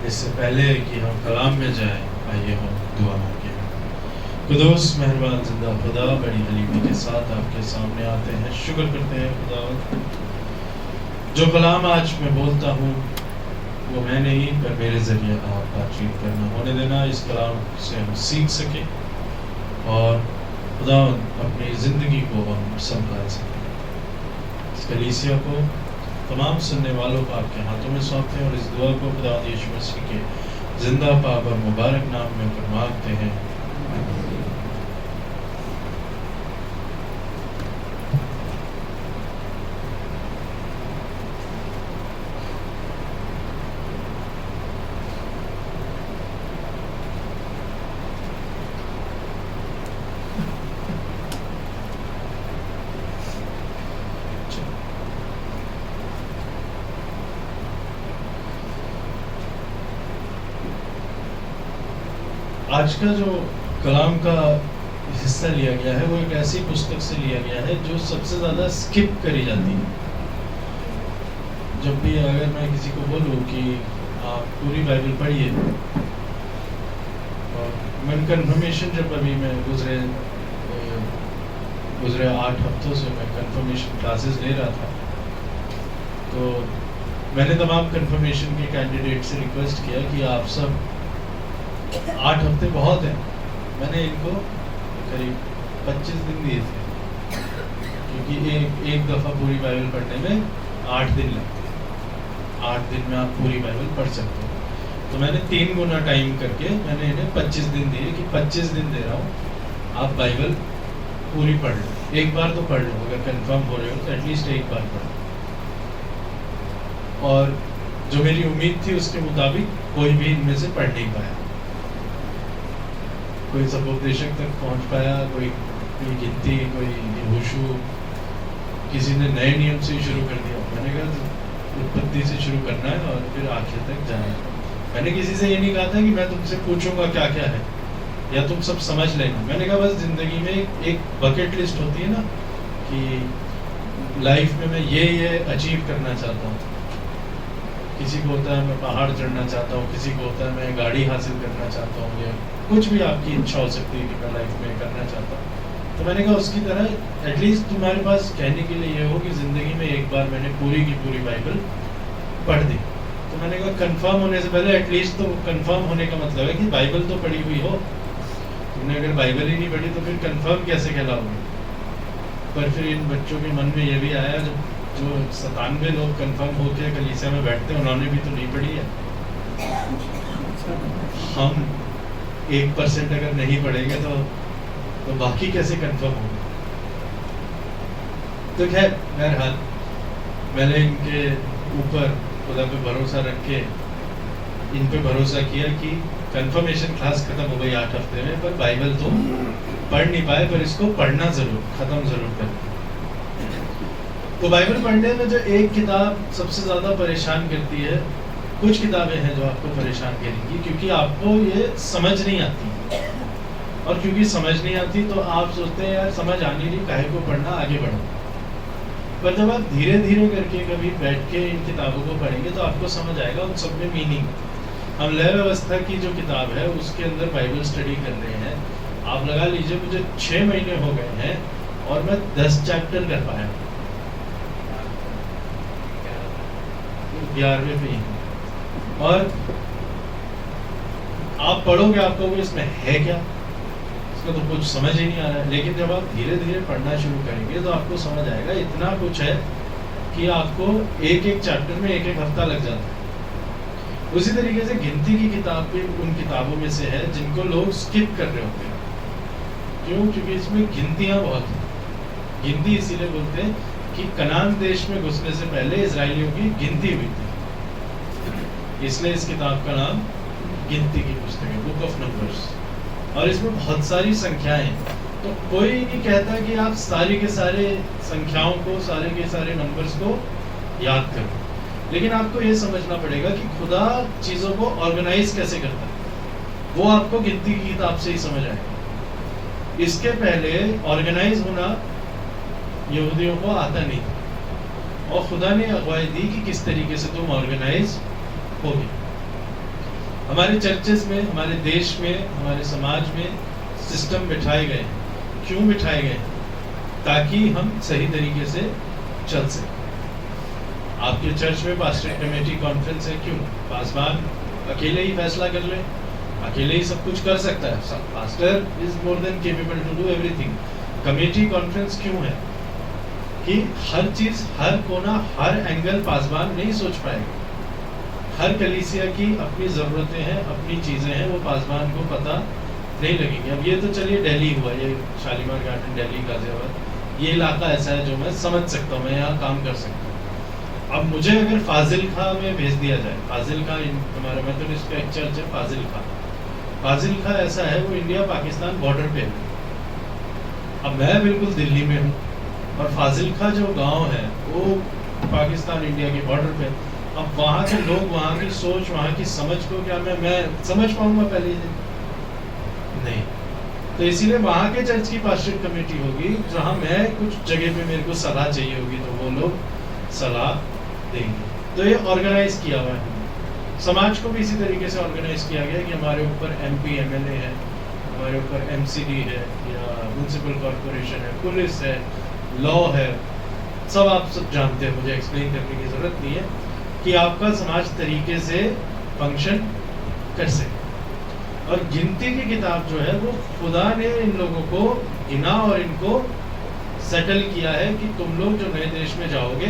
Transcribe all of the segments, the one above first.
इससे पहले कि हम कलाम में जाएं, आइए हम दुआ मांगे। खुदोस मेहरबान जिंदा खुदा बड़ी हलीमी के साथ आपके सामने आते हैं, शुक्र करते हैं खुदा, जो कलाम आज मैं बोलता हूँ वो मैं नहीं पर मेरे ज़रिए आप बातचीत करना होने देना। इस कलाम से हम सीख सकें और खुदा अपनी ज़िंदगी को हम संभाल सकें। इस कलीसिया को तमाम सुनने वालों को आपके हाथों में सौंपते हैं और इस दुआ को खुदा यीशु मसीह के जिंदा पाक और मुबारक नाम में कर मांगते हैं। आज का जो कलाम का हिस्सा लिया गया है वो एक ऐसी पुस्तक से लिया गया है जो सबसे ज़्यादा स्किप करी जाती है। जब भी अगर मैं किसी को बोलूँ कि आप पूरी बाइबल पढ़िए, और मैं कन्फर्मेशन जब अभी मैं गुजरे 8 हफ्तों से मैं कन्फर्मेशन क्लासेस ले रहा था, तो मैंने तमाम कन्फर्मेशन के कैंडिडेट से रिक्वेस्ट किया कि आप सब 8 हफ्ते बहुत हैं, मैंने इनको करीब 25 दिन दिए थे, क्योंकि एक दफ़ा पूरी बाइबल पढ़ने में 8 दिन लगते हैं। 8 दिन में आप पूरी बाइबल पढ़ सकते हो। तो मैंने 3 गुना टाइम करके मैंने इन्हें 25 दिन दिए कि 25 दिन दे रहा हूँ, आप बाइबल पूरी पढ़ लो। एक बार तो पढ़ लो, अगर कंफर्म हो रहे हो तो एटलीस्ट एक बार पढ़ लो। और जो मेरी उम्मीद थी उसके मुताबिक कोई भी इनमें से पढ़ नहीं पाया। कोई सपोपदेशक तक पहुंच पाया, कोई गिनती, कोई होशू, किसी ने नए नियम से शुरू कर दिया। मैंने कहा उत्पत्ति से शुरू करना है और फिर आखिर तक जाना है। मैंने किसी से ये नहीं कहा था कि मैं तुमसे पूछूंगा क्या क्या है या तुम सब समझ लेना। मैंने कहा बस जिंदगी में एक बकेट लिस्ट होती है ना, कि लाइफ में मैं ये अचीव करना चाहता हूँ। किसी को होता है मैं पहाड़ चढ़ना चाहता हूँ, किसी को होता है मैं गाड़ी हासिल करना चाहता हूँ, या कुछ भी आपकी इच्छा हो सकती है कि मैं लाइफ में करना चाहता हूँ। तो मैंने कहा उसकी तरह एटलीस्ट तुम्हारे पास कहने के लिए ये हो कि ज़िंदगी में एक बार मैंने पूरी की पूरी बाइबल पढ़ दी। तो मैंने कहा कंफर्म होने से पहले एटलीस्ट, तो कंफर्म होने का मतलब है कि बाइबल तो पढ़ी हुई हो। तुमने अगर बाइबल ही नहीं पढ़ी तो फिर कंफर्म कैसे कहलाओगे। पर फिर इन बच्चों के मन में ये भी आया, जो 97 लोग कंफर्म होकर कलीसिया में बैठते हैं उन्होंने भी तो नहीं पढ़ी है। हम 1% अगर नहीं पढ़ेंगे तो बाकी कैसे कंफर्म होंगे। तो खैर बहरहाल मैंने इनके ऊपर खुदा पे भरोसा रख के इन पे भरोसा किया कि कंफर्मेशन क्लास खत्म हो गई 8 हफ्ते में, पर बाइबल तो पढ़ नहीं पाए, पर इसको पढ़ना जरूर, खत्म जरूर कर। तो बाइबल पढ़ने में जो एक किताब सबसे ज़्यादा परेशान करती है, कुछ किताबें हैं जो आपको परेशान करेंगी क्योंकि आपको ये समझ नहीं आती, और क्योंकि समझ नहीं आती तो आप सोचते हैं यार समझ आनी नहीं, काहे को पढ़ना, आगे बढ़ो। पर जब आप धीरे धीरे करके कभी बैठ के इन किताबों को पढ़ेंगे तो आपको समझ आएगा उन सब में मीनिंग। हम लय व्यवस्था की जो किताब है उसके अंदर बाइबल स्टडी कर रहे हैं, आप लगा लीजिए मुझे 6 महीने हो गए हैं और मैं 10 चैप्टर कर पाया, 11वें पे ही। और आप पढ़ोगे आप कहोगे इसमें है क्या, इसमें तो कुछ समझ ही नहीं आ रहा है। लेकिन जब आप धीरे धीरे पढ़ना शुरू करेंगे तो आपको समझ आएगा इतना कुछ है कि आपको एक एक चैप्टर में एक एक हफ्ता लग जाता है। उसी तरीके से गिनती की किताब भी उन किताबों में से है जिनको लोग स्किप कर रहे होते हैं। क्यों? क्योंकि इसमें गिनतियां बहुत हैं। गिनती इसीलिए बोलते हैं कि कनान देश में घुसने से पहले इजरायलियों की गिनती हुई थी, इसलिए इस किताब का नाम गिनती की पुस्तक है, बुक ऑफ नंबर्स। और इसमें बहुत सारी संख्याएं हैं, तो कोई नहीं कहता कि आप सारी के सारे संख्याओं को, सारे के सारे नंबर्स को याद करो, लेकिन आपको ये समझना पड़ेगा कि खुदा चीज़ों को ऑर्गेनाइज कैसे करता है, वो आपको गिनती की किताब से ही समझ आएगा। इसके पहले ऑर्गेनाइज होना यहूदियों को आता नहीं, और खुदा ने अगवाई दी कि किस तरीके से तुम ऑर्गेनाइज होगी। हमारे चर्चेस में, हमारे देश में, हमारे समाज में सिस्टम बिठाए गए हैं। क्यों बिठाए गए हैं? ताकि हम सही तरीके से चल सकें। आपके चर्च में पास्टर कमेटी कॉन्फ्रेंस है, क्यों? पासवान अकेले ही फैसला कर ले, अकेले ही सब कुछ कर सकता है। Pastor is more than capable to do everything. Committee conference क्यों है? कि हर चीज, हर कोना, हर एंगल पासवान नहीं सोच पाएगा। हर कलीसिया की अपनी जरूरतें हैं, अपनी चीजें हैं, वो पासवान को पता नहीं लगेंगे। अब ये तो चलिए दिल्ली हुआ, ये शालीमार गार्डन दिल्ली, गाजियाबाद, ये इलाका ऐसा है जो मैं समझ सकता हूँ, मैं यहाँ काम कर सकता हूँ। अब मुझे अगर फाजिलखा में भेज दिया जाए, फाजिलखा हमारा मेथोडिस्ट का एक चर्च है फाजिलखा। फाजिलखा ऐसा है, वो इंडिया पाकिस्तान बॉर्डर पे है। अब मैं बिल्कुल दिल्ली में हूँ और फाजिलखा जो गांव है वो पाकिस्तान इंडिया के बॉर्डर पे। अब वहाँ के लोग, वहाँ की सोच, वहाँ की समझ को क्या मैं समझ पाऊंगा पहले ही? नहीं। तो इसीलिए वहाँ के चर्च की पास्टर कमेटी होगी, जहाँ मैं कुछ जगह पे मेरे को सलाह चाहिए होगी तो वो लोग सलाह देंगे। तो ये ऑर्गेनाइज किया हुआ है। समाज को भी इसी तरीके से ऑर्गेनाइज किया गया कि हमारे ऊपर MP MLA है, हमारे ऊपर MCD है, या म्यूनिसिपल कॉर्पोरेशन है, पुलिस है, लॉ है, सब आप सब जानते हैं, मुझे एक्सप्लेन करने की जरूरत नहीं है कि आपका समाज तरीके से फंक्शन कर सके। और गिनती की किताब जो है वो खुदा ने इन लोगों को गिना और इनको सेटल किया है कि तुम लोग जो नए देश में जाओगे,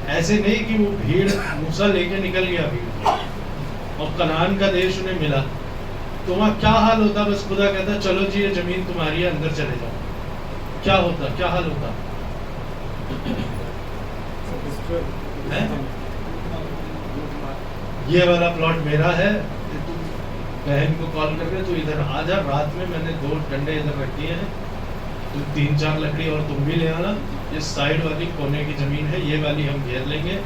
ऐसे नहीं कि वो भीड़ मूसा लेके निकल गया भीड़ और कनान का देश उन्हें मिला तो वहाँ क्या हाल होता? बस खुदा कहता चलो जी ये जमीन तुम्हारी है, अंदर चले जाओ। क्या होता? क्या हाल होता है? ये वाला प्लॉट मेरा है, बहन को कॉल कर रहे, तू इधर आ जा, रात में मैंने 2 डंडे इधर रख दिए हैं, तू 3-4 लकड़ी और तुम भी ले आना। ये साइड वाली कोने की जमीन है, ये वाली हम घेर लेंगे,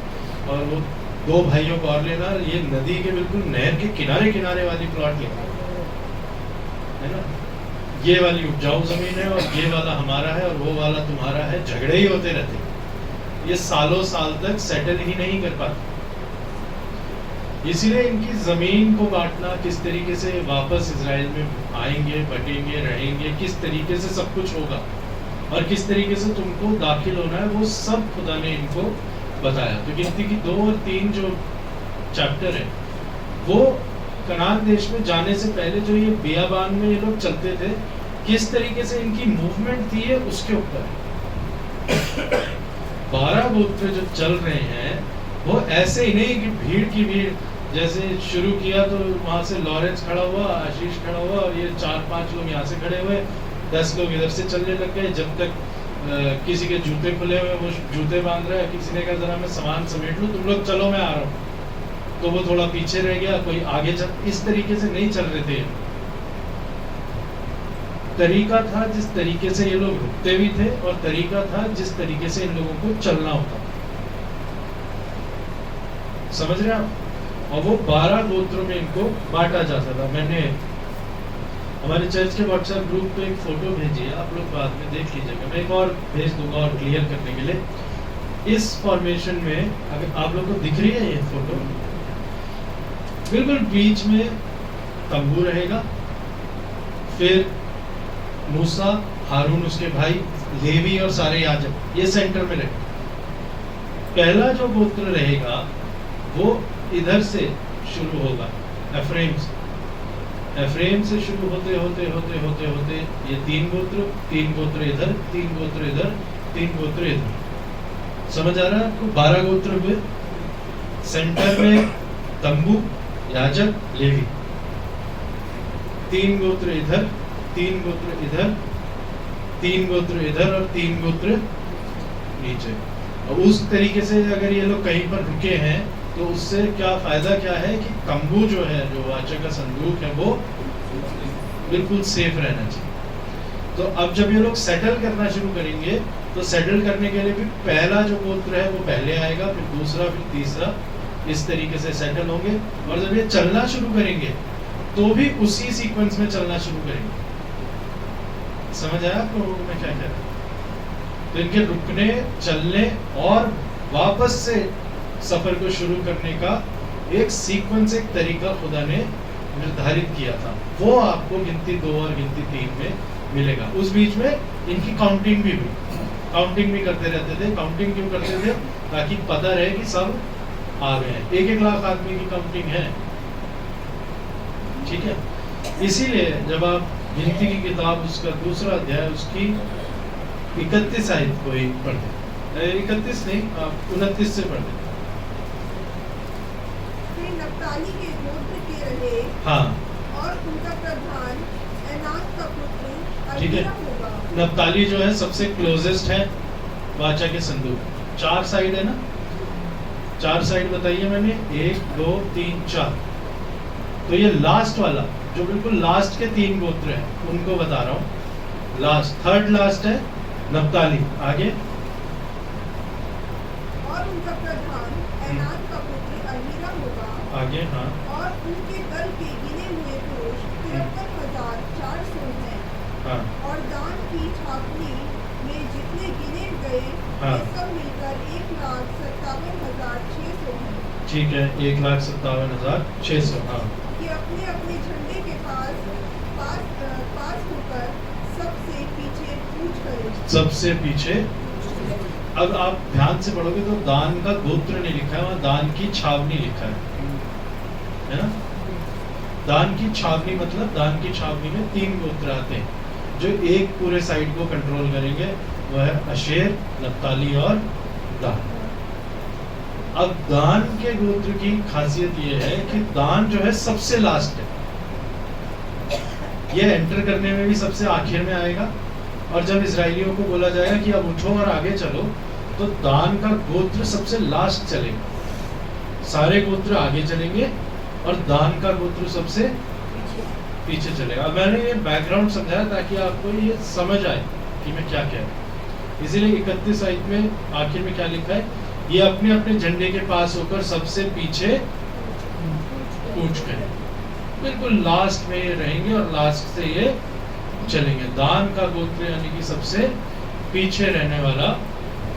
और वो 2 भाइयों को और लेना, ये नदी के बिल्कुल नहर के किनारे किनारे वाली प्लॉट लेंगे, है ना। ये वाली उपजाऊ जमीन है और ये वाला हमारा है और वो वाला तुम्हारा है। झगड़े ही होते रहते, ये सालों साल तक सेटल ही नहीं कर पाते। इसीलिए इनकी जमीन को बांटना, किस तरीके से वापस इजराइल में आएंगे, बटेंगे, रहेंगे, किस तरीके से सब कुछ होगा और किस तरीके से तुमको दाखिल होना है, वो सब खुदा ने इनको बताया। तो गिनती की 2 और 3 जो चैप्टर है वो कनान देश में जाने से पहले जो ये बियाबान में ये लोग चलते थे, किस तरीके से इनकी मूवमेंट थी है उसके ऊपर है। 12 गोत्र जो चल रहे हैं वो ऐसे ही नहीं कि भीड़ की भीड़, जैसे शुरू किया तो वहां से लॉरेंस खड़ा हुआ, आशीष खड़ा हुआ और ये 4-5 लोग यहाँ से खड़े हुए, 10 लोग इधर से चलने लग गए, जब तक किसी के जूते खुले हुए, वो जूते बांध रहा है, किसी ने कहा जरा मैं सामान समेट लूं, तुम लोग चलो मैं आ रहा हूँ, तो वो थोड़ा पीछे रह गया, कोई आगे चल, इस तरीके से नहीं चल रहे थे। तरीका था जिस तरीके से ये लोग रुकते भी थे और तरीका था जिस तरीके से इन लोगों को चलना होता, समझ रहे आप। और वो 12 गोत्रों में इनको बांटा जाता था। मैंने हमारे चर्च के व्हाट्सएप ग्रुप पे एक फोटो भेजी है, आप लोग बाद में देख लीजिएगा, मैं एक और भेज दूंगा और क्लियर करने के लिए। इस फॉर्मेशन में अगर आप लोग को दिख रही है ये फोटो, बिल्कुल बीच में तंबू रहेगा, फिर मूसा, हारून उसके भाई, लेवी और सारे याजक ये सेंटर में रहेगा। पहला जो गोत्र रहेगा वो इधर से शुरू होगा, एफ्रेम से शुरू होते होते होते होते होते ये 3 गोत्र, 3 गोत्र इधर, 3 गोत्र इधर, 3 गोत्र इधर। समझ आ रहा है आपको? 12 गोत्र हुए, सेंटर में तंबू, याजक, लेवी, 3 गोत्र इधर, 3 गोत्र इधर, 3 गोत्र इधर और 3 गोत्र नीचे। और उस तरीके से अगर ये लोग कहीं पर रुके हैं तो उससे क्या फायदा क्या है कि तंबू जो है, जो वाचा का संदूक है, वो बिल्कुल सेफ रहना चाहिए। तो अब जब ये लोग सेटल करना शुरू करेंगे तो सेटल करने के लिए भी पहला जो गोत्र है वो पहले आएगा, फिर दूसरा, फिर तीसरा, इस तरीके से सेटल होंगे। और जब ये चलना शुरू करेंगे तो भी उसी सीक्वेंस में चलना शुरू करेंगे। समझ आया आप लोगों को मैं क्या कह रहा हूं? तो इनके रुकने, चलने और वापस से सफर को शुरू करने का एक सीक्वेंस, एक तरीका खुदा ने निर्धारित किया था, वो आपको गिनती 2 और गिनती 3 में मिलेगा। उस बीच में इनकी काउंटिंग भी हुई, काउंटिंग भी करते रहते थे। काउंटिंग क्यों करते थे? ताकि पता रहे कि सब आ गए हैं। 1-1 लाख आदमी की काउंटिंग है, ठीक है। इसीलिए जब आप गिनती की किताब उसका दूसरा अध्याय उसकी 31 आयत को ही पढ़ते, 31 नहीं, आप 29 से पढ़ते। नप्ताली के गोत्र के रहे, हाँ, और उनका प्रधान एनान का पुत्र ठीक है। अहीरा होगा। नप्ताली जो है सबसे क्लोजेस्ट है वाचा के संदूक। 4 साइड है ना, 4 साइड बताइए मैंने, 1 2 3 4। तो ये लास्ट वाला जो बिल्कुल लास्ट के 3 गोत्र हैं उनको बता रहा हूँ। लास्ट, थर्ड लास्ट है नप्ताली। आगे, और उनका प्रधान एनान का पुत्र अहीरा होगा। आगे, हाँ, और उनके दल के गिने हुए पुरुष 53,400 हैं। हाँ, और दान की छावनी में जितने गिने गए हाँ, वे सब मिलकर 1,57,600 हैं। ठीक है, 1,57,600। हाँ, कि अपने अपने झंडे के पास होकर सबसे पीछे कूच करें। सबसे पीछे। अब आप ध्यान से पढ़ोगे तो दान का गोत्र नहीं लिखा है, वहाँ दान की छावनी लिखा है ना। दान की छावनी मतलब दान की छावनी में 3 गोत्र आते हैं जो एक पूरे साइड को कंट्रोल करेंगे, वो है अशेर, नप्ताली और दान। अब दान के गोत्र की खासियत ये है कि दान जो है सबसे लास्ट है, ये एंटर करने में भी सबसे आखिर में आएगा। और जब इजरायलियों को बोला जाएगा कि अब उठो और आगे चलो, तो दान का गोत्र सबसे लास्ट चलेगा, सारे गोत्र आगे चलेंगे और दान का गोत्र सबसे पीछे चलेगा। अब मैंने ये बैकग्राउंड समझाया ताकि आपको ये समझ आए कि मैं क्या कह रहा हूँ। इसीलिए 31 आयत में आखिर में क्या लिखा है, ये अपने अपने झंडे के पास होकर सबसे पीछे कूच करें, बिल्कुल लास्ट में ये रहेंगे और लास्ट से ये चलेंगे। दान का गोत्र यानी कि सबसे पीछे रहने वाला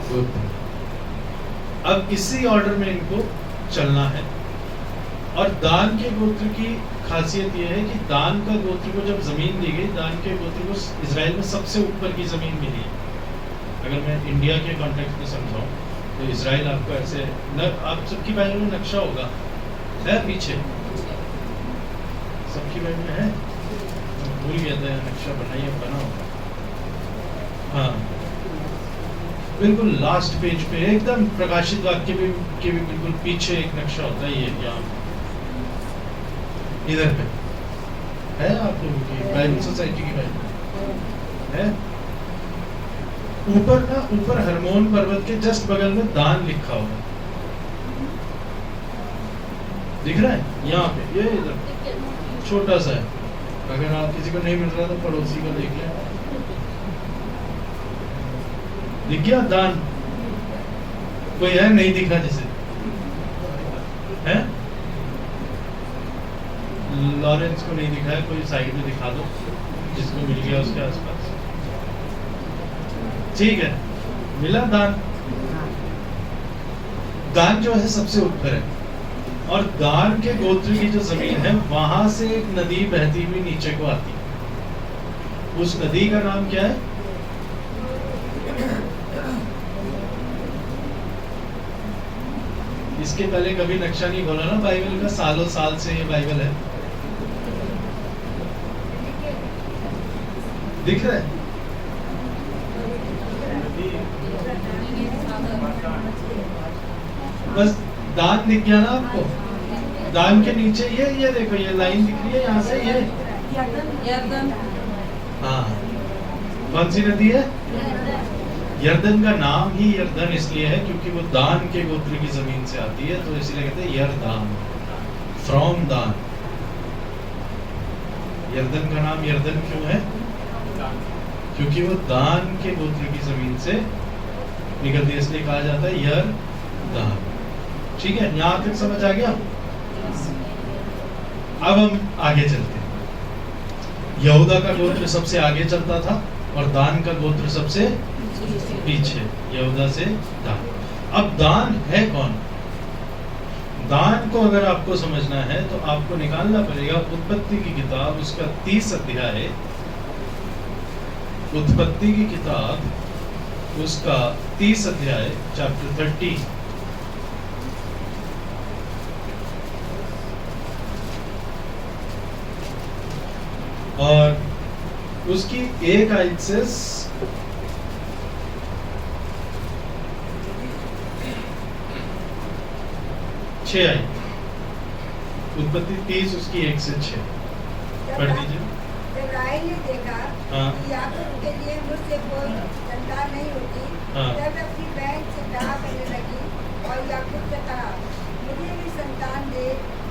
गोत्र। अब इसी ऑर्डर में इनको चलना है। और दान के गोत्र की खासियत यह है कि दान का गोत्र को जब जमीन दी गई, दान के गोत्र को इजराइल में सबसे ऊपर की जमीन मिली है। अगर मैं इंडिया के कॉन्टेक्स्ट में समझाऊं तो इजराइल आपको ऐसे आप सबकी बाइबल में नक्शा होगा, है पीछे सबकी बाइबल में है, भूल गया था नक्शा बनाइए, बना होगा। हाँ, बिल्कुल लास्ट पेज पे एकदम प्रकाशित वाक्य के भी बिल्कुल पीछे एक नक्शा होता है, ये यहाँ इधर पे है। आप लोगों की बाइबल सोसाइटी की बाइबल है। ऊपर हरमोन पर्वत के जस्ट बगल में दान लिखा हुआ दिख रहा है, यहाँ पे ये इधर छोटा सा है। अगर आप किसी को नहीं मिल रहा तो पड़ोसी को देख लें। दिख गया दान? कोई है नहीं दिखा जिसे है? लॉरेंस को नहीं दिखा है, कोई साइड में दिखा दो जिसको मिल गया उसके आसपास। ठीक है, मिला दान। दान जो है सबसे ऊपर है और दान के गोत्र की जो जमीन है वहां से एक नदी बहती हुई नीचे को आती है। उस नदी का नाम क्या है? इसके पहले कभी नक्शा नहीं बोला ना बाइबल का, सालों साल से ये बाइबल है। दिख रहा है? बस दान दिख गया ना आपको? दान के नीचे ये देखो, ये लाइन दिख रही है यहाँ से, ये यरदन। हाँ, कौन सी नदी है? यरदन का नाम ही यरदन इसलिए है क्योंकि वो दान के गोत्र की जमीन से आती है, तो इसलिए कहते हैं यरदान, फ्रॉम दान। यरदन का नाम यरदन क्यों है? क्योंकि वो दान के गोत्र की जमीन से निकलती है, इसलिए कहा जाता है यरदान। ठीक है, यहाँ तक समझ आ गया? अब हम आगे चलते हैं। यहूदा का गोत्र सबसे आगे चलता था और दान का गोत्र सबसे पीछे, यहूदा से दान। अब दान है कौन? दान को अगर आपको समझना है तो आपको निकालना पड़ेगा उत्पत्ति की किताब, उसका 30 अध्याय, उत्पत्ति की किताब उसका 30 अध्याय, चैप्टर 30, और उसकी एक आयत से 6 आयत, उत्पत्ति 30 उसकी 1 से 6 पढ़ दीजिए। जब राहेल ने देखा हाँ। कि याकूब के लिए मुझसे कोई संतान नहीं होती, हाँ। तब अपनी बहन से डाह करने लगी और याकूब से कहा, मुझे भी संतान दे,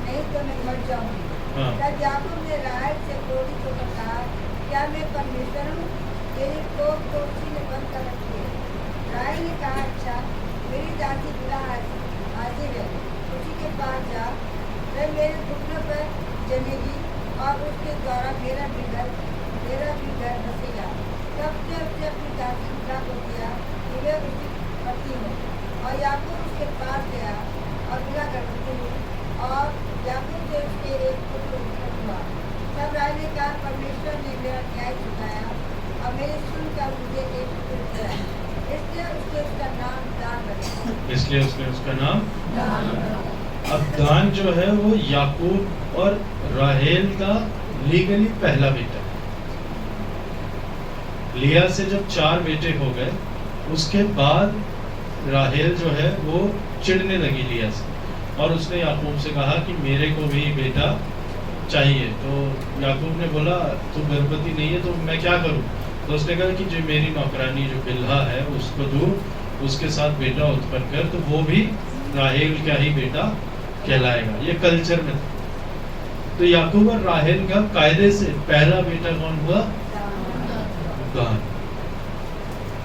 नहीं तो मैं मर जाऊंगी। हाँ। तब याकूब ने राहेल से क्रोधित होकर कहा, क्या मैं परमेश्वर हूँ? तेरी कोख तो उसी ने बंद कर रखी है। राहेल ने कहा, अच्छा, मेरी दासी बिला हाजिर है, उसी के पास जा, वह मेरे घुटनों पर जमेगी और उसके द्वारा मेरा भी घर बसेगा। तब से उसने अपनी दासी बिला को दिया कि वह उसकी पत्नी हो, और याकूब उसके पास गया और बिला गर्भवती हुई, और याकूब से उसके एक पुत्र उत्पन्न हुआ। तब राहेल ने कहा, परमेश्वर ने मेरा न्याय चुकाया और मेरे सुनकर मुझे एक पुत्र दिया, इसलिए उसने उसका नाम दान रखा। इसलिए उसने उसका नाम, अब दान जो है वो याकूब और राहेल का लीगली पहला बेटा है। लिया से जब 4 बेटे हो गए, उसके बाद राहेल जो है वो चिढ़ने लगी लिया से, और उसने याकूब से कहा कि मेरे को भी बेटा चाहिए। तो याकूब ने बोला, तू गर्भवती नहीं है तो मैं क्या करूं? तो उसने कहा कि जो मेरी नौकरानी जो बिल्हा है उसको दूर, उसके साथ बेटा उत्पन्न कर, तो वो भी राहेल का ही बेटा कहलाएगा। ये कल्चर में था। तो याकूब और राहेल का कायदे से पहला बेटा कौन हुआ? दान।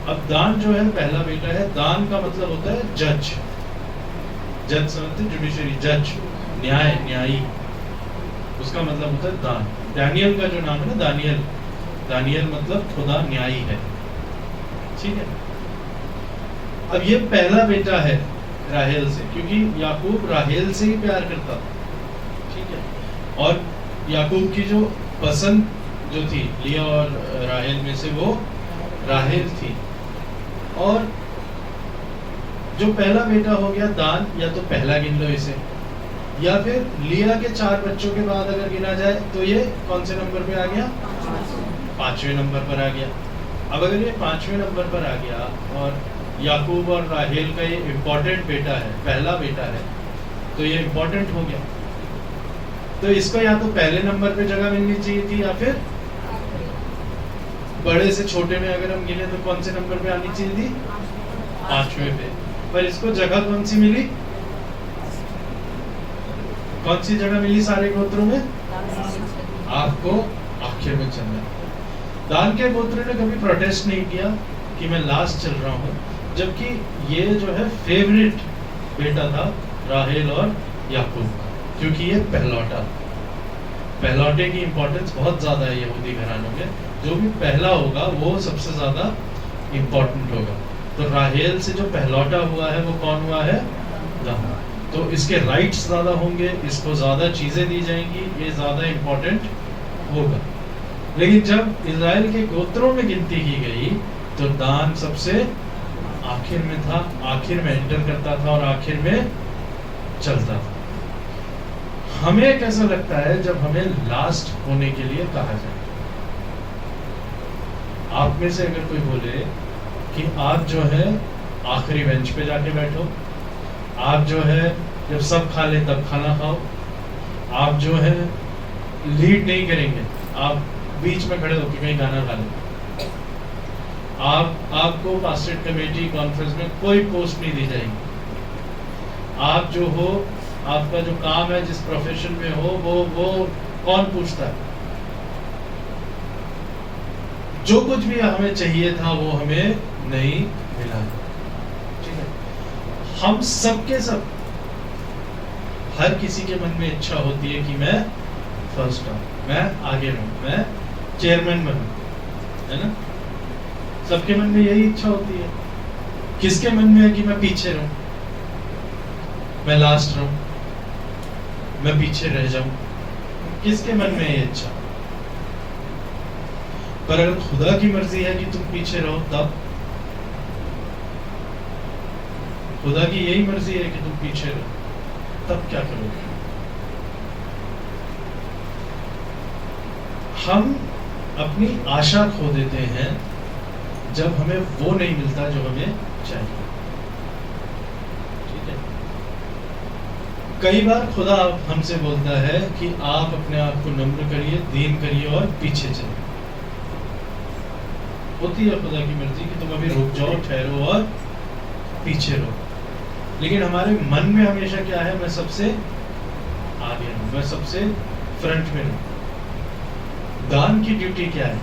अब दान जो है पहला बेटा है। दान का मतलब होता है जज। जज समझते, जुडिशरी, जज, न्याय, न्यायी, उसका मतलब होता है दान। दानियल का जो नाम है ना, दानियल, दानियल मतलब खुदा न्यायी है, ठीक है। अब ये पहला बेटा है राहेल से, क्योंकि याकूब राहेल से ही प्यार करता था, ठीक है। और याकूब की जो पसंद जो थी लिया और राहेल में से, वो राहेल थी। और जो पहला बेटा हो गया दान, या तो पहला गिन लो इसे, या फिर लिया के 4 बच्चों के बाद अगर गिना जाए तो ये कौन से नंबर पे आ गया? 5वें नंबर पर आ गया। अब अगर ये 5वें नंबर पर आ गया और याकूब और राहेल का ये इम्पोर्टेंट बेटा है, पहला बेटा है, तो ये इम्पोर्टेंट हो गया। तो इसको या तो पहले नंबर पे जगह मिलनी चाहिए थी, या फिर बड़े से छोटे में अगर हम गिने तो कौन से नंबर पे आनी चाहिए थी? 5वें पे। पर इसको जगह कौन सी मिली? कौन सी जगह मिली सारे गोत्रों में? आपको आखिर में चलना। दान के गोत्र ने कभी प्रोटेस्ट नहीं किया कि मैं लास्ट चल रहा हूँ, जबकि ये जो है फेवरेट बेटा था राहेल और याकूब, क्योंकि ये पहलौटा। पहलौटे की इंपॉर्टेंस बहुत ज्यादा है यहूदी घरानों में। जो भी पहला होगा वो सबसे ज्यादा इम्पोर्टेंट होगा। तो राहेल से जो पहलौटा हुआ है वो कौन हुआ है? दान। तो इसके राइट्स ज्यादा होंगे, इसको ज्यादा चीजें दी जाएंगी, ये ज्यादा इम्पोर्टेंट होगा। लेकिन जब इजराइल के गोत्रों में गिनती की गई तो दान सबसे आखिर में था, आखिर में एंटर करता था और आखिर में चलता था। हमें कैसा लगता है जब हमें लास्ट होने के लिए कहा जाए? आप में से अगर कोई बोले कि आप जो है आखिरी बेंच पे जाके बैठो, आप जो है जब सब खा ले तब खाना खाओ, आप जो है लीड नहीं करेंगे, आप बीच में खड़े होकर कहीं गाना गा लें, आपको पास्टेट कमेटी कॉन्फ्रेंस में कोई पोस्ट नहीं दी जाएगी, आप जो हो, आपका जो काम है, जिस प्रोफेशन में हो, वो कौन पूछता है? जो कुछ भी हमें चाहिए था वो हमें नहीं मिला, ठीक है। हम सबके सब, हर किसी के मन में इच्छा होती है कि मैं फर्स्ट हूं, मैं आगे रहूं, मैं चेयरमैन बनूं, है ना? सबके मन में यही इच्छा होती है। किसके मन में है कि मैं पीछे रहूं, मैं लास्ट रहूं? मैं पीछे रह जाऊं। किसके मन में है ये इच्छा? पर अगर खुदा की मर्जी है कि तुम पीछे रहो, तब खुदा की यही मर्जी है कि तुम पीछे रहो, तब क्या करोगे? हम अपनी आशा खो देते हैं जब हमें वो नहीं मिलता जो हमें चाहिए। ठीक है, कई बार खुदा हमसे बोलता है कि आप अपने आप को नम्र करिए, दीन करिए और पीछे चलिए। होती है खुदा की मर्जी कि तुम अभी रुक जाओ, ठहरो और पीछे रहो, लेकिन हमारे मन में हमेशा क्या है? मैं सबसे आगे हूं, मैं सबसे फ्रंट में हूं। दान की ड्यूटी क्या है?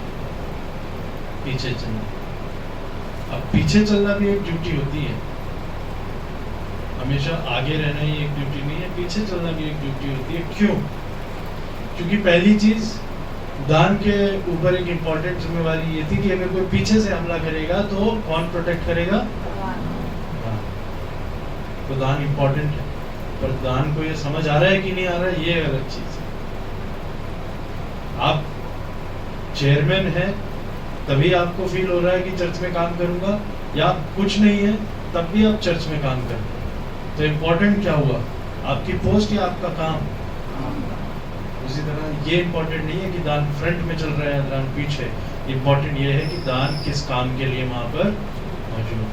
पीछे चलना। अब पीछे चलना भी एक ड्यूटी होती है, हमेशा आगे रहना ही एक ड्यूटी नहीं है, पीछे चलना भी एक ड्यूटी होती है। क्यों? क्योंकि पहली चीज, दान के ऊपर एक इंपॉर्टेंट जिम्मेवारी ये थी कि अगर कोई पीछे से हमला करेगा तो कौन प्रोटेक्ट करेगा? तो दान इंपॉर्टेंट है, पर दान को ये समझ आ रहा है कि नहीं आ रहा है, ये अलग चीज है। आप चेयरमैन हैं तभी आपको फील हो रहा है कि चर्च में काम करूंगा, या कुछ नहीं है तब भी आप चर्च में काम कर रहे हैं। तो इम्पोर्टेंट क्या हुआ? आपकी पोस्ट या आपका काम? उसी तरह ये इम्पोर्टेंट नहीं है कि दान फ्रंट में चल रहा है, दान पीछे। इम्पोर्टेंट ये है कि दान किस काम के लिए वहां पर मौजूद।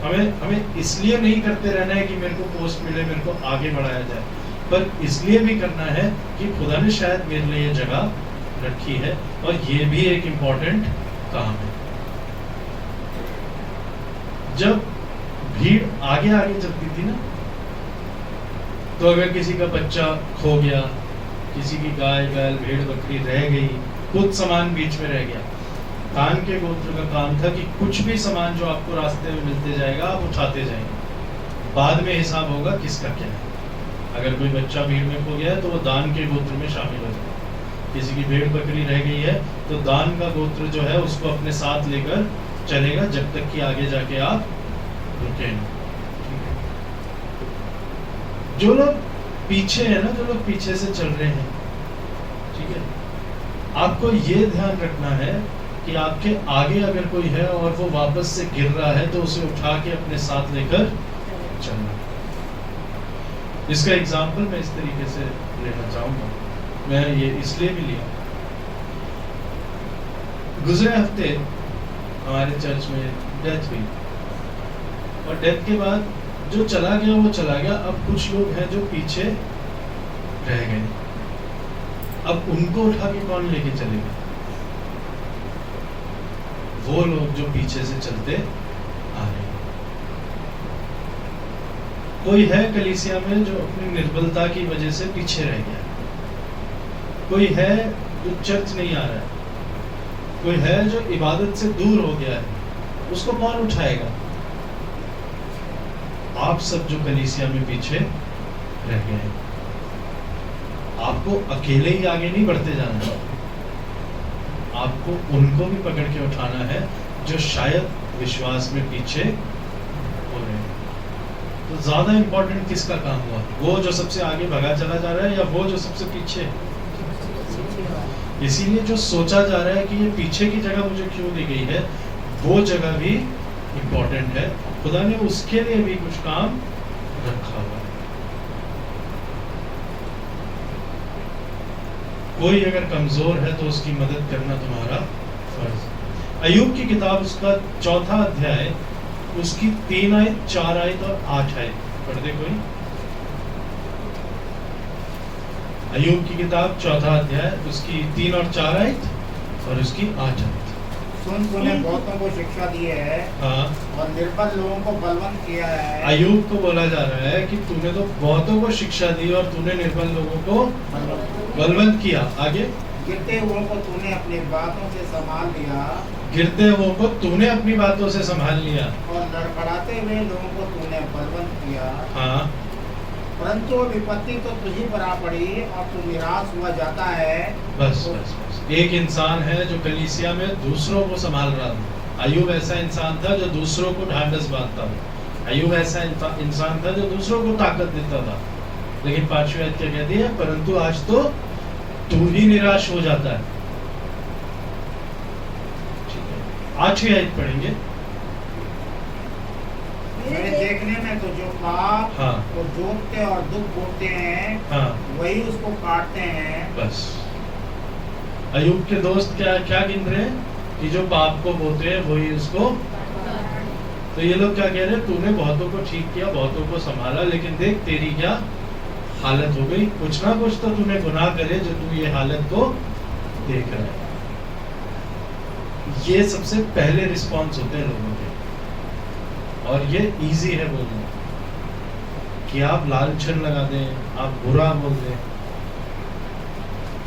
हमें इसलिए नहीं करते रहना है कि मेरे को पोस्ट मिले, मेरे को आगे बढ़ाया जाए, पर इसलिए भी करना है कि खुदा ने शायद मेरे लिए ये जगह रखी है, और ये भी एक इम्पोर्टेंट काम है। जब भीड़ आगे आगे चलती थी ना, तो अगर किसी का बच्चा खो गया, किसी की गाय बैल भेड़ बकरी रह गई, कुछ सामान बीच में रह गया, दान के गोत्र का काम था कि कुछ भी सामान जो आपको रास्ते में मिलते जाएगा आप उठाते जाएंगे, बाद में हिसाब होगा किसका क्या है। अगर कोई बच्चा भीड़ में खो गया है तो वो दान के गोत्र में शामिल हो जाएगा, किसी की भेड़ बकरी रह गई है तो दान का गोत्र जो है उसको अपने साथ लेकर चलेगा जब तक कि आगे जाके आप रुके नहीं। जो लोग पीछे है ना, जो लोग पीछे से चल रहे हैं, ठीक है, आपको ये ध्यान रखना है कि आपके आगे अगर कोई है और वो वापस से गिर रहा है तो उसे उठा के अपने साथ लेकर चलना। इसका एग्जाम्पल मैं इस तरीके से लेना चाहूंगा, मैं ये इसलिए भी लिया, गुजरे हफ्ते हमारे चर्च में डेथ हुई, और डेथ के बाद जो चला गया वो चला गया। अब कुछ लोग हैं जो पीछे रह गए, अब उनको उठा के कौन लेके चलेगा? वो लोग जो पीछे से चलते आ रहे हैं। कोई है कलीसिया में जो अपनी निर्बलता की वजह से पीछे रह गया, कोई है जो चर्च नहीं आ रहा है, कोई है जो इबादत से दूर हो गया है, उसको कौन उठाएगा? आप सब जो कलीसिया में पीछे रह गए हैं, आपको अकेले ही आगे नहीं बढ़ते जाना है, आपको उनको भी पकड़ के उठाना है जो शायद विश्वास में पीछे हो रहे हैं। तो ज्यादा इंपॉर्टेंट किसका काम हुआ? वो जो सबसे आगे भगा चला जा रहा है या वो जो सबसे पीछे? इसीलिए जो सोचा जा रहा है कि ये पीछे की जगह मुझे क्यों दी गई है, वो जगह भी इंपॉर्टेंट है। खुदा ने उसके लिए भी कुछ काम रखा हुआ है। कोई अगर कमजोर है तो उसकी मदद करना तुम्हारा फर्ज है। अय्यूब की किताब उसका 4था अध्याय, उसकी 3 आयत 4 आयत और 8 आयत पढ़ दे कोई। अय्यूब की किताब 4था अध्याय, उसकी 3 और 4 आयत और उसकी 8 आयत। सुन तूने बहुतों को शिक्षा दी है, हाँ, और निर्बल लोगों को बलवंत किया है। अय्यूब को बोला जा रहा है कि तूने तो बहुतों को शिक्षा दी और तूने निर्बल लोगों को बलवंत किया। आगे, गिरते हुओं को तूने अपनी बातों से संभाल लिया, गिरते हुओं को तूने अपनी बातों से संभाल लिया, और लड़खड़ाते हुए लोगों को तूने बलवंत किया। हाँ, परंतु विपत्ति तो तुझी पर आ पड़ी और तू निराश हुआ जाता है। बस बस बस। एक इंसान है जो कलीसिया में दूसरों को संभाल रहा था। अय्यूब ऐसा इंसान था जो दूसरों को ढांढस बांधता था। अय्यूब ऐसा इंसान था जो दूसरों को ताकत देता था। लेकिन 5वीं आयत क्या कहती है? परंतु आज तो तू ही निराश हो जाता है। ठीक है, 8वीं आयत पढ़ेंगे। मेरे देखने में तो जो पाप हाँ। को जोतते और दुख बोते हैं, हाँ, वही उसको काटते हैं। बस अयूब के दोस्त क्या क्या गिन रहे हैं कि जो पाप को बोते हैं वही उसको। तो ये लोग क्या कह रहे हैं? तूने बहुतों को ठीक किया, बहुतों को संभाला, लेकिन देख तेरी क्या हालत हो गई। कुछ ना कुछ तो तूने गुनाह करे जो तू ये हालत को देख रहा है। ये सबसे पहले रिस्पॉन्स होते हैं लोगों के, और ये इजी है बोलना कि आप लालछन लगा दें, आप बुरा बोल दें।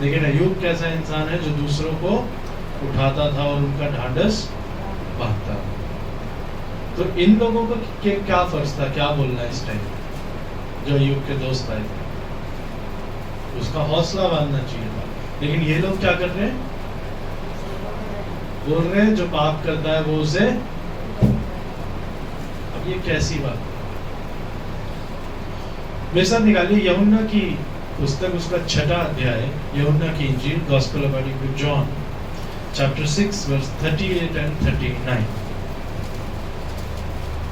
लेकिन अयूब कैसा इंसान है जो दूसरों को उठाता था और उनका ढांढस बांधता था। तो इन लोगों को क्या फर्ज था, क्या बोलना इस टाइम? जो अयूब के दोस्त आए थे उसका हौसला बांधना चाहिए था, लेकिन ये लोग क्या कर रहे हैं? बोल रहे हैं जो पाप करता है वो उसे। अब ये कैसी बात? मेरे साथ निकालिए यूहन्ना की पुस्तक, उसका 6वां अध्याय, यूहन्ना की इंजील, gospel according to John, chapter 6 verse 38 and 39।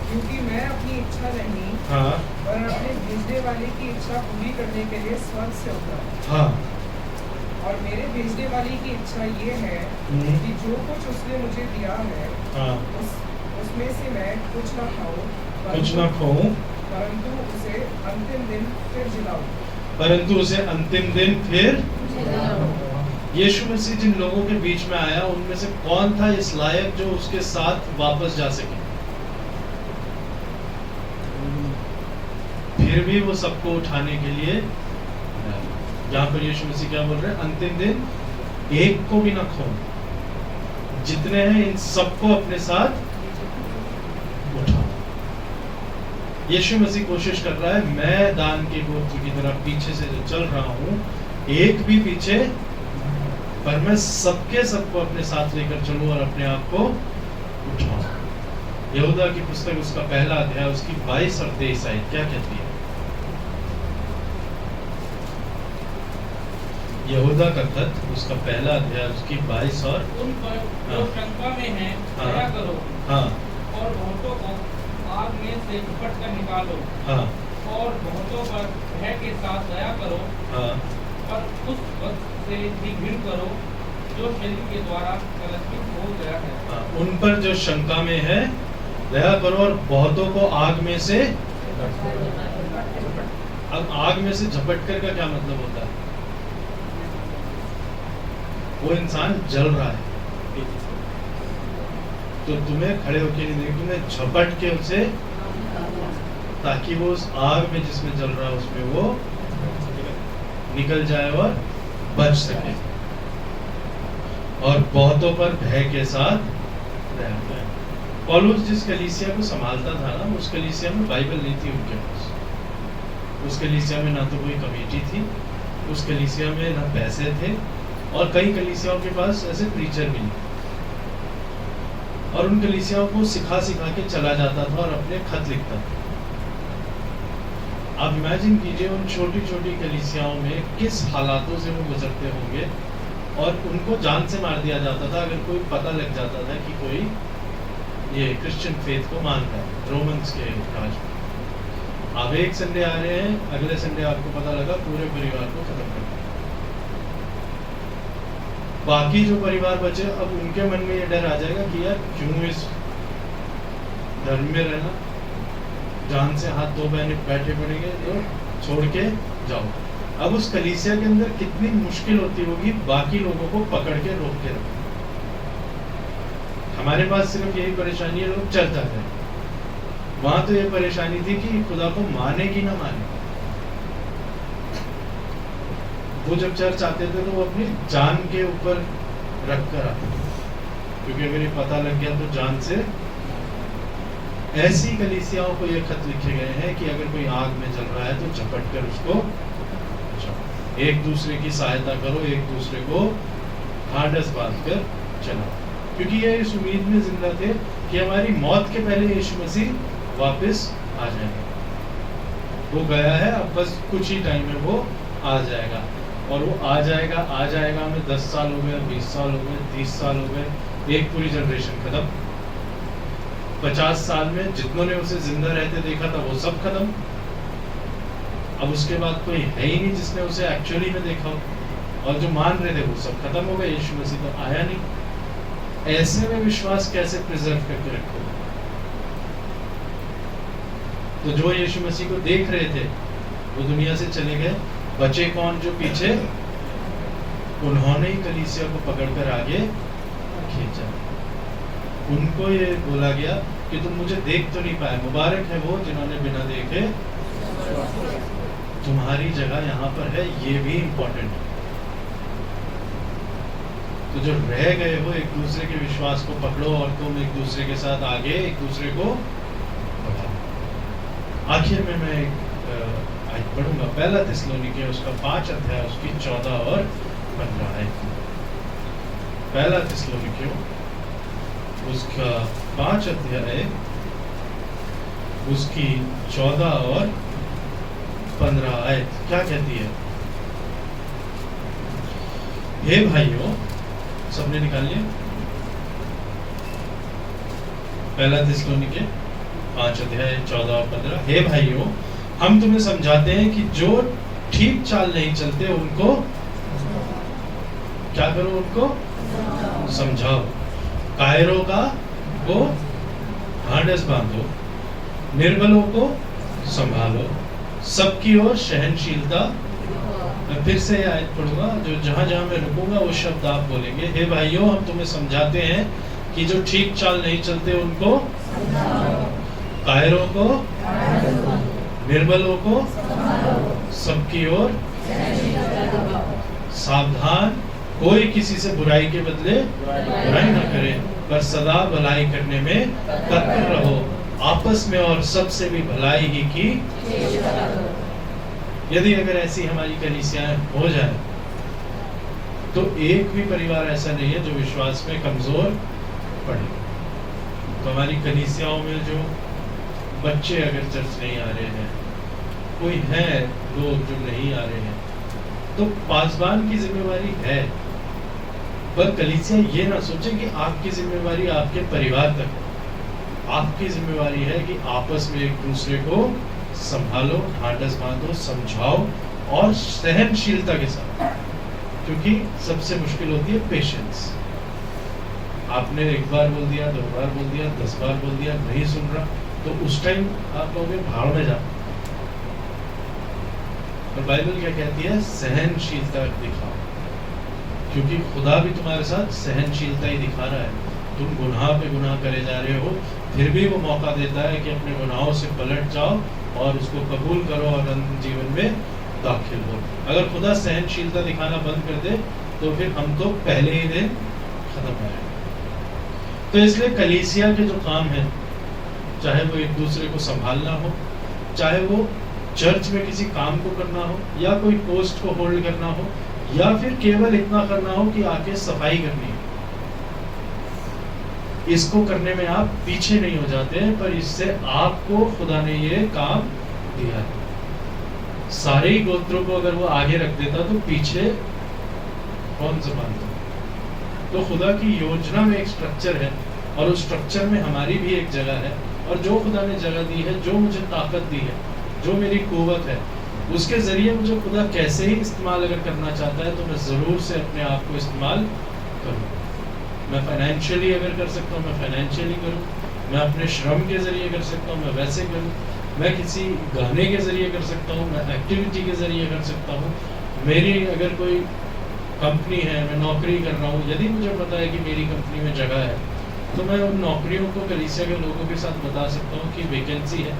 क्योंकि मैं अपनी इच्छा नहीं, हाँ पर अपने भेजने वाले की इच्छा पूरी करने के लिए स्वर्ग से उतरा। हाँ। और मेरे भेजने वाले की इच्छा ये है कि जो कुछ उसने मुझे दिया है, हाँ, उसमें से मैं कुछ ना खाऊं, कुछ ना खाऊं, परंतु उसे अंतिम दिन फिर जिलाऊं। परंतु उसे अंतिम दिन फिर। यीशु मसीह जिन लोगों के बीच में आया उनमें से कौन था इस लायक जो उसके साथ वापस जा सके? फिर भी वो सबको उठाने के लिए, यहाँ पर यीशु मसीह क्या बोल रहे हैं? अंतिम दिन एक को भी ना खो, जितने हैं इन सबको अपने साथ उठाओ। यीशु मसीह कोशिश कर रहा है, मैं दान के गोत्र की तरफ पीछे से जो चल रहा हूँ, एक भी पीछे, पर मैं सबको अपने साथ लेकर चलूं और अपने आप को उठाऊं। यहूदा की पुस्तक, उसका 1 अध्याय, उसकी 22 और 23 आयत क्या कहती है? यहूदा का खत, उसका 1 अध्याय, उसकी 22 और। उन पर जो शंका में है दया करो, हाँ और बहुतों को आग में से झपट कर निकालो, हाँ और बहुतों पर भय के साथ दया करो, हाँ पर उस वक्त से भी घृण करो जो शरीर के द्वारा कलंकित हो गया है। हाँ, उन पर जो शंका में है दया करो, और बहुतों को आग में से। अब आग में से झपट कर का क्या मतलब होता है? वो इंसान जल रहा है, तो तुम्हें खड़े होके नहीं देंगे, तुम्हें झपट के उसे, ताकि वो उस आग में जिसमें जल रहा है उसमें वो निकल जाए और बच सके, और बहुतों पर भय के साथ रहता है। पौलुस जिस कलीसिया को संभालता था ना, उस कलीसिया में बाइबल नहीं थी उनके पास। उस कलीसिया में ना तो कोई कमेटी थी, उस कलीसिया में ना पैसे थे, और कई कलीसियाओं के पास ऐसे प्रीचर भी नहीं, और उन कलीसियाओं को सिखा के चला जाता था और अपने खत लिखता था। आप इमेजिन कीजिए उन छोटी छोटी कलीसियाओं में किस हालातों से वो गुजरते होंगे, और उनको जान से मार दिया जाता था अगर कोई पता लग जाता था कि कोई ये क्रिश्चियन फेथ को मान रहा है, रोमन्स के राज में। अब एक संडे आ रहे हैं, अगले संडे आपको पता लगा, पूरे परिवार को खत्म कर दिया। बाकी जो परिवार बचे, अब उनके मन में ये डर आ जाएगा कि यार क्यों इस धर्म में रहना, जान से हाथ दो बहने बैठे पड़ेंगे, तो छोड़ के जाओ। अब उस कलीसिया के अंदर कितनी मुश्किल होती होगी बाकी लोगों को पकड़ के रोक के रखना। हमारे पास सिर्फ यही परेशानी है, लोग चर्च जाते हैं, वहां तो ये परेशानी थी कि खुदा को माने कि ना माने। वो जब चर्च आते थे तो वो अपनी जान के ऊपर रख कर आते थे, क्योंकि अगर ये पता लग गया तो जान से। ऐसी कलीसियाओं को ये खत लिखे गए हैं कि अगर कोई आग में जल रहा है तो झपट कर उसको बचाओ, एक दूसरे की सहायता करो, एक दूसरे को ढांढस बांध कर चलाओ, क्योंकि ये इस उम्मीद में जिंदा थे कि हमारी मौत के पहले यीशु मसीह वापस आ जाएंगे। वो गया है, अब बस कुछ ही टाइम में वो आ जाएगा। और वो आ जाएगा में 10 साल हो गए, 20 साल हो गए, 30 साल हो गए, एक पूरी जनरेशन खत्म। 50 साल में जितनों ने उसे जिंदा रहते देखा था वो सब खत्म। अब उसके बाद कोई है ही नहीं जिसने उसे एक्चुअली में देखा हो, और जो मान रहे थे वो सब खत्म हो गए। यीशु मसीह तो आया नहीं। ऐसे में विश्वास कैसे प्रिजर्व करके रखोगे? तो जो यीशु मसीह को देख रहे थे वो दुनिया से चले गए, बचे कौन? जो पीछे, उन्होंने ही कलीसिया को पकड़कर आगे खींचा। उनको ये बोला गया कि तुम मुझे देख तो नहीं पाए, मुबारक है वो जिन्होंने बिना देखे, तुम्हारी जगह यहाँ पर है। ये भी इंपॉर्टेंट है। तो जो रह गए हो, एक दूसरे के विश्वास को पकड़ो और तुम एक दूसरे के साथ आगे एक दूसरे को बढ़ाओ। आखिर में मैं आज पढ़ूंगा पहला थिस्सलुनीके उसका 5 अध्याय उसकी 14 और 15 है। पहला थिस्सलुनीके उसका 5 अध्याय उसकी 14 और 15 आयत क्या कहती है? हे भाइयों, सबने निकाल लिया? पहला थिस्सलुनीके 5 अध्याय 14 और 15। हे भाइयों, हम तुम्हें समझाते हैं कि जो ठीक चाल नहीं चलते उनको क्या करो? उनको समझाओ। कायरों का को ढांढस बांधो, निर्बलों को संभालो, सबकी ओर सहनशीलता। मैं फिर से आयत पढ़ूंगा, जो जहां जहां मैं रुकूंगा वो शब्द आप बोलेंगे। हे भाइयों, हम तुम्हें समझाते हैं कि जो ठीक चाल नहीं चलते उनको, कायरों को, निर्बलों को, सबकी ओर सावधान, कोई किसी से बुराई के बदले बुराई न करे, पर सदा भलाई करने में तत्पर रहो, आपस में और सबसे भी भलाई ही की। यदि अगर ऐसी हमारी कलीसियाएं हो जाए तो एक भी परिवार ऐसा नहीं है जो विश्वास में कमजोर पड़े। तो हमारी कलीसियाओं में जो बच्चे अगर चर्च नहीं आ रहे हैं, कोई है लोग जो नहीं आ रहे हैं, तो पासबान की जिम्मेवारी है। पर कलीसिया ये ना सोचे कि आपकी जिम्मेवारी आपके परिवार तक है। आपकी जिम्मेवारी है कि आपस में एक दूसरे को संभालो, ढांढस बांधो, समझाओ और सहनशीलता के साथ, क्योंकि सबसे मुश्किल होती है पेशेंस। आपने एक बार बोल दिया, 2 बार बोल दिया, 10 बार बोल दिया, नहीं सुन रहा, तो उस टाइम आप कहोगे भाड़ में जा। और बाइबल क्या कहती है? सहनशीलता दिखाओ, क्योंकि खुदा भी तुम्हारे साथ सहनशीलता ही दिखा रहा है। तुम गुनाह पे गुनाह करे जा रहे हो, फिर भी वो मौका देता है कि अपने गुनाहों से पलट जाओ और उसको कबूल करो और अनंत जीवन में दाखिल हो। अगर खुदा सहनशीलता दिखाना बंद कर दे तो फिर हम तो पहले ही दिन खत्म हो जाएंगे। तो इसलिए कलीसिया के जो काम है, चाहे वो एक दूसरे को संभालना हो, चाहे वो चर्च में किसी काम को करना हो, या कोई पोस्ट को होल्ड करना हो, या फिर केवल इतना करना हो कि आके सफाई करनी है, इसको करने में आप पीछे नहीं हो जाते हैं। पर इससे आपको खुदा ने ये काम दिया है। सारे ही गोत्रों को अगर वो आगे रख देता तो पीछे कौन संभालता? तो खुदा की योजना में एक स्ट्रक्चर है, और उस स्ट्रक्चर में हमारी भी एक जगह है। और जो खुदा ने जगह दी है, जो मुझे ताकत दी है, जो मेरी कुव्वत है, उसके जरिए मुझे खुदा कैसे ही इस्तेमाल अगर करना चाहता है तो मैं जरूर से अपने आप को इस्तेमाल करूँ। मैं फाइनेंशियली अगर कर सकता हूँ मैं फाइनेंशियली करूँ, मैं अपने श्रम के जरिए कर सकता हूँ मैं वैसे करूँ, मैं किसी गाने के जरिए कर सकता हूँ, मैं एक्टिविटी के जरिए कर सकता हूँ। मेरी अगर कोई कंपनी है, मैं नौकरी कर रहा हूँ, यदि मुझे पता है कि मेरी कंपनी में जगह है तो मैं उन नौकरियों को कलीसिया के लोगों के साथ बता सकता हूँ कि वैकेंसी है।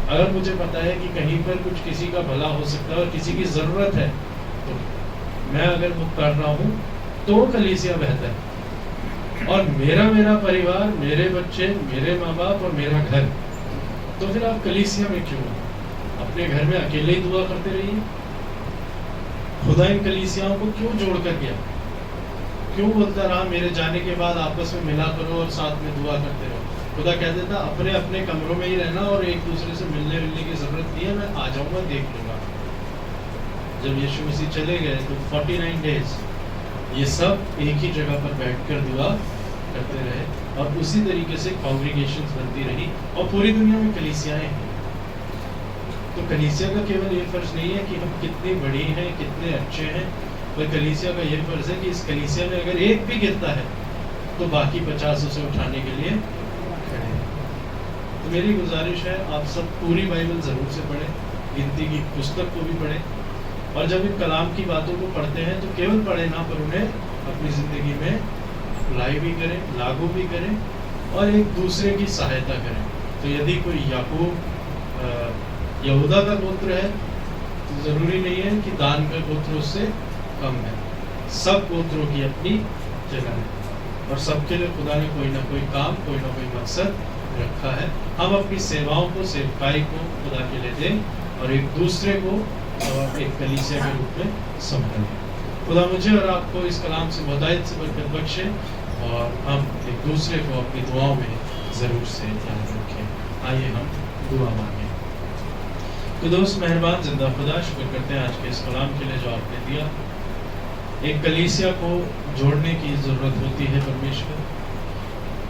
अगर मुझे पता है कि कहीं पर कुछ किसी का भला हो सकता है और किसी की ज़रूरत है, तो मैं अगर वो कर रहा हूँ तो कलीसिया बेहतर है। और मेरा परिवार, मेरे बच्चे, मेरे माँ बाप और मेरा घर, तो फिर आप कलीसिया में क्यों? अपने घर में अकेले ही दुआ करते रहिए। खुदा इन कलीसियाओं को क्यों जोड़ कर गया? क्यों बोलता रहा मेरे जाने के बाद आपस में मिला करो और साथ में दुआ करते रहो? खुदा कह देता अपने अपने कमरों में ही रहना और एक दूसरे से मिलने की जरूरत नहीं है, मैं आ जाऊंगा देख लूंगा। जब यीशु मसीह चले गए तो 49 डेज ये सब एक ही जगह पर बैठकर दुआ करते रहे और उसी तरीके से कॉन्ग्रीगेशंस बनती रही और पूरी दुनिया में कलीसियाएं हैं। तो कलीसिया का केवल ये फर्ज नहीं है कि हम कितनी बड़ी हैं, कितने अच्छे हैं, पर कलीसिया का ये फर्ज है कि इस कलीसिया में अगर एक भी गिरता है तो बाकी 50 उसे उठाने के लिए खड़े हैं। तो मेरी गुजारिश है आप सब पूरी बाइबल जरूर से पढ़ें, गिनती की पुस्तक को भी पढ़ें और जब इन कलाम की बातों को पढ़ते हैं तो केवल पढ़ें ना, पर उन्हें अपनी जिंदगी में अप्लाई भी करें, लागू भी करें और एक दूसरे की सहायता करें। तो यदि कोई याकूब यहूदा का गोत्र है तो जरूरी नहीं है कि दान का गोत्र उससे कम है। सब गोत्रों की अपनी जगह है और सबके लिए खुदा ने कोई ना कोई काम, कोई ना कोई मकसद रखा है। हम अपनी सेवाओं को, सेवकाई को खुदा के लिए दें और एक दूसरे को एक कलीसिया के रूप में संभालें। खुदा मुझे और आपको इस कलाम से हिदायत से बरकत बख्शे और हम एक दूसरे को अपनी दुआओं में जरूर से याद रखें। आइए हम दुआ मांगें। तो दोस्त मेहरबान जिंदा खुदा, शुक्र करते हैं आज के इस कलाम के लिए जो आपने दिया। एक कलीसिया को जोड़ने की जरूरत होती है परमेश्वर,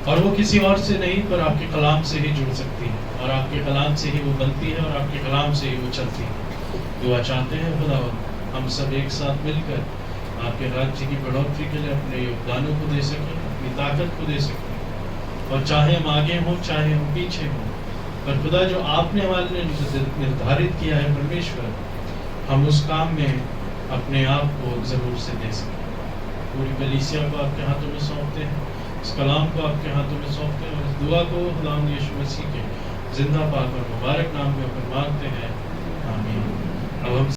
और वो किसी और से नहीं पर आपके कलाम से ही जुड़ सकती है और आपके कलाम से ही वो बनती है और आपके कलाम से ही वो चलती है। दुआ चाहते हैं खुदावंद हम सब एक साथ मिलकर आपके राज्य की बढ़ोतरी के लिए अपने योगदानों को दे सकें, अपनी ताकत को दे सकें और चाहे हम आगे हों चाहे हम पीछे हों, पर खुदा जो आपने हमारे लिए निर्धारित किया है परमेश्वर, हम उस काम में अपने आप को जरूर से दे सकें। पूरी कलीसिया को आपके हाथों में सौंपते हैं, इस कलाम को आपके हाथों में सौंपते हैं और इस दुआ को खुदावंद यीशु मसीह के जिंदा पाक और मुबारक नाम में मांगते हैं, आमीन। अब हम